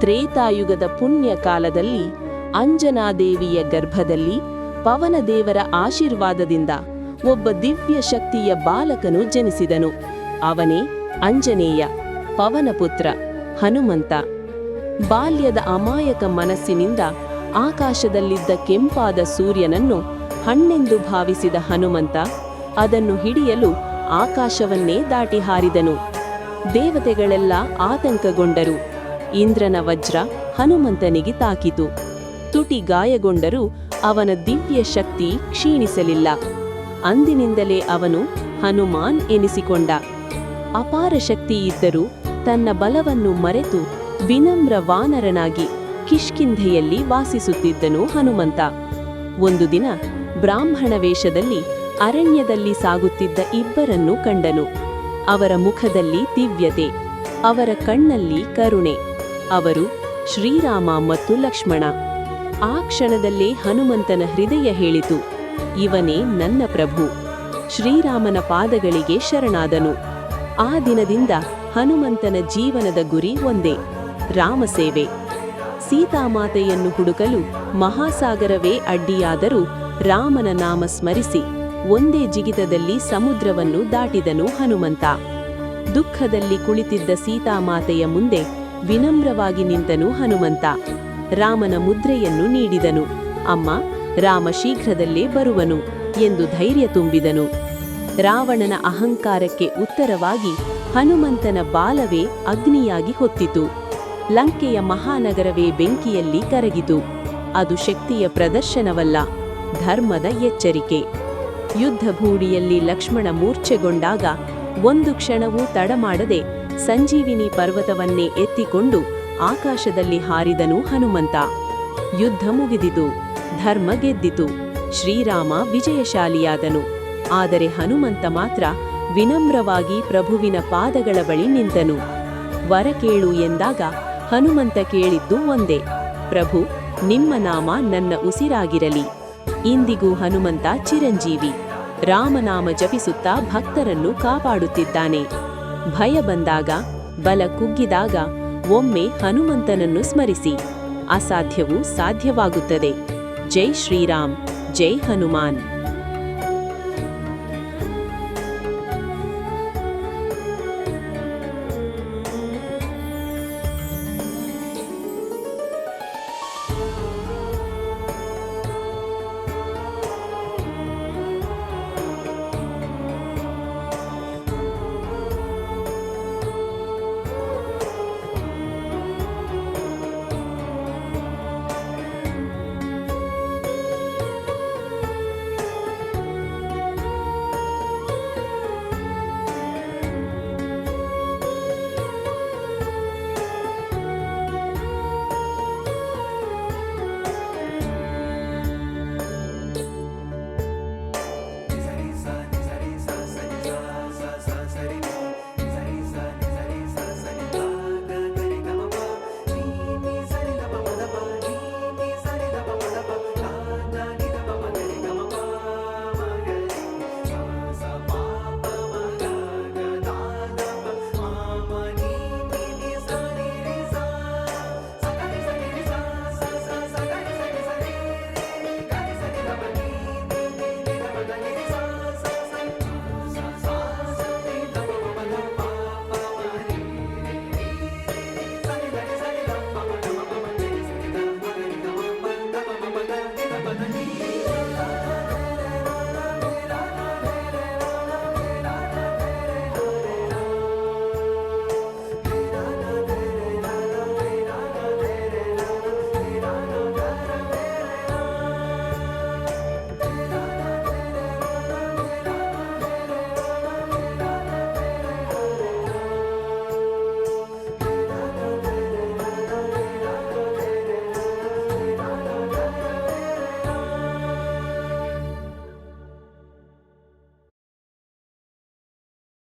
ತ್ರೇತಾಯುಗದ ಪುಣ್ಯ ಕಾಲದಲ್ಲಿ ಅಂಜನಾದೇವಿಯ ಗರ್ಭದಲ್ಲಿ ಪವನದೇವರ ಆಶೀರ್ವಾದದಿಂದ ಒಬ್ಬ ದಿವ್ಯ ಶಕ್ತಿಯ ಬಾಲಕನು ಜನಿಸಿದನು. ಅವನೇ ಅಂಜನೇಯ, ಪವನಪುತ್ರ ಹನುಮಂತ. ಬಾಲ್ಯದ ಅಮಾಯಕ ಮನಸ್ಸಿನಿಂದ ಆಕಾಶದಲ್ಲಿದ್ದ ಕೆಂಪಾದ ಸೂರ್ಯನನ್ನು ಹಣ್ಣೆಂದು ಭಾವಿಸಿದ ಹನುಮಂತ ಅದನ್ನು ಹಿಡಿಯಲು ಆಕಾಶವನ್ನೇ ದಾಟಿ ಹಾರಿದನು. ದೇವತೆಗಳೆಲ್ಲ ಆತಂಕಗೊಂಡರು. ಇಂದ್ರನ ವಜ್ರ ಹನುಮಂತನಿಗೆ ತಾಕಿತು. ತುಟಿ ಗಾಯಗೊಂಡರೂ ಅವನ ದಿವ್ಯ ಶಕ್ತಿ ಕ್ಷೀಣಿಸಲಿಲ್ಲ. ಅಂದಿನಿಂದಲೇ ಅವನು ಹನುಮಾನ್ ಎನಿಸಿಕೊಂಡ. ಅಪಾರ ಶಕ್ತಿಯಿದ್ದರೂ ತನ್ನ ಬಲವನ್ನು ಮರೆತು ವಿನಮ್ರ ವಾನರನಾಗಿ ಕಿಷ್ಕಿಂಧೆಯಲ್ಲಿ ವಾಸಿಸುತ್ತಿದ್ದನು ಹನುಮಂತ. ಒಂದು ದಿನ ಬ್ರಾಹ್ಮಣ ವೇಷದಲ್ಲಿ ಅರಣ್ಯದಲ್ಲಿ ಸಾಗುತ್ತಿದ್ದ ಇಬ್ಬರನ್ನು ಕಂಡನು. ಅವರ ಮುಖದಲ್ಲಿ ದಿವ್ಯತೆ, ಅವರ ಕಣ್ಣಲ್ಲಿ ಕರುಣೆ. ಅವರು ಶ್ರೀರಾಮ ಮತ್ತು ಲಕ್ಷ್ಮಣ. ಆ ಕ್ಷಣದಲ್ಲೇ ಹನುಮಂತನ ಹೃದಯ ಹೇಳಿತು, ಇವನೇ ನನ್ನ ಪ್ರಭು. ಶ್ರೀರಾಮನ ಪಾದಗಳಿಗೆ ಶರಣಾದನು. ಆ ದಿನದಿಂದ ಹನುಮಂತನ ಜೀವನದ ಗುರಿ ಒಂದೇ, ರಾಮಸೇವೆ. ಸೀತಾಮಾತೆಯನ್ನು ಹುಡುಕಲು ಮಹಾಸಾಗರವೇ ಅಡ್ಡಿಯಾದರೂ ರಾಮನ ನಾಮ ಸ್ಮರಿಸಿ ಒಂದೇ ಜಿಗಿತದಲ್ಲಿ ಸಮುದ್ರವನ್ನು ದಾಟಿದನು ಹನುಮಂತ. ದುಃಖದಲ್ಲಿ ಕುಳಿತಿದ್ದ ಸೀತಾಮಾತೆಯ ಮುಂದೆ ವಿನಮ್ರವಾಗಿ ನಿಂತನು ಹನುಮಂತ. ರಾಮನ ಮುದ್ರೆಯನ್ನು ನೀಡಿದನು. ಅಮ್ಮ, ರಾಮ ಶೀಘ್ರದಲ್ಲೇ ಬರುವನು ಎಂದು ಧೈರ್ಯ ತುಂಬಿದನು. ರಾವಣನ ಅಹಂಕಾರಕ್ಕೆ ಉತ್ತರವಾಗಿ ಹನುಮಂತನ ಬಾಲವೇ ಅಗ್ನಿಯಾಗಿ ಹೊತ್ತಿತು. ಲಂಕೆಯ ಮಹಾನಗರವೇ ಬೆಂಕಿಯಲ್ಲಿ ಕರಗಿತು. ಅದು ಶಕ್ತಿಯ ಪ್ರದರ್ಶನವಲ್ಲ, ಧರ್ಮದ ಎಚ್ಚರಿಕೆ. ಯುದ್ಧಭೂಮಿಯಲ್ಲಿ ಲಕ್ಷ್ಮಣ ಮೂರ್ಛೆಗೊಂಡಾಗ ಒಂದು ಕ್ಷಣವೂ ತಡಮಾಡದೆ ಸಂಜೀವಿನಿ ಪರ್ವತವನ್ನೇ ಎತ್ತಿಕೊಂಡು ಆಕಾಶದಲ್ಲಿ ಹಾರಿದನು ಹನುಮಂತ. ಯುದ್ಧ ಮುಗಿದಿತು, ಧರ್ಮ ಗೆದ್ದಿತು, ಶ್ರೀರಾಮ ವಿಜಯಶಾಲಿಯಾದನು. ಆದರೆ ಹನುಮಂತ ಮಾತ್ರ ವಿನಮ್ರವಾಗಿ ಪ್ರಭುವಿನ ಪಾದಗಳ ಬಳಿ ನಿಂತನು. ವರ ಕೇಳು ಎಂದಾಗ ಹನುಮಂತ ಕೇಳಿದ್ದು ಒಂದೇ, ಪ್ರಭು, ನಿಮ್ಮ ನಾಮ ನನ್ನ ಉಸಿರಾಗಿರಲಿ. ಇಂದಿಗೂ ಹನುಮಂತ ಚಿರಂಜೀವಿ. ರಾಮನಾಮ ಜಪಿಸುತ್ತಾ ಭಕ್ತರನ್ನು ಕಾಪಾಡುತ್ತಿದ್ದಾನೆ. ಭಯ ಬಂದಾಗ, ಬಲ ಕುಗ್ಗಿದಾಗ ಒಮ್ಮೆ ಹನುಮಂತನನ್ನು ಸ್ಮರಿಸಿ, ಅಸಾಧ್ಯವು ಸಾಧ್ಯವಾಗುತ್ತದೆ. ಜೈ ಶ್ರೀರಾಮ್, ಜೈ ಹನುಮಾನ್.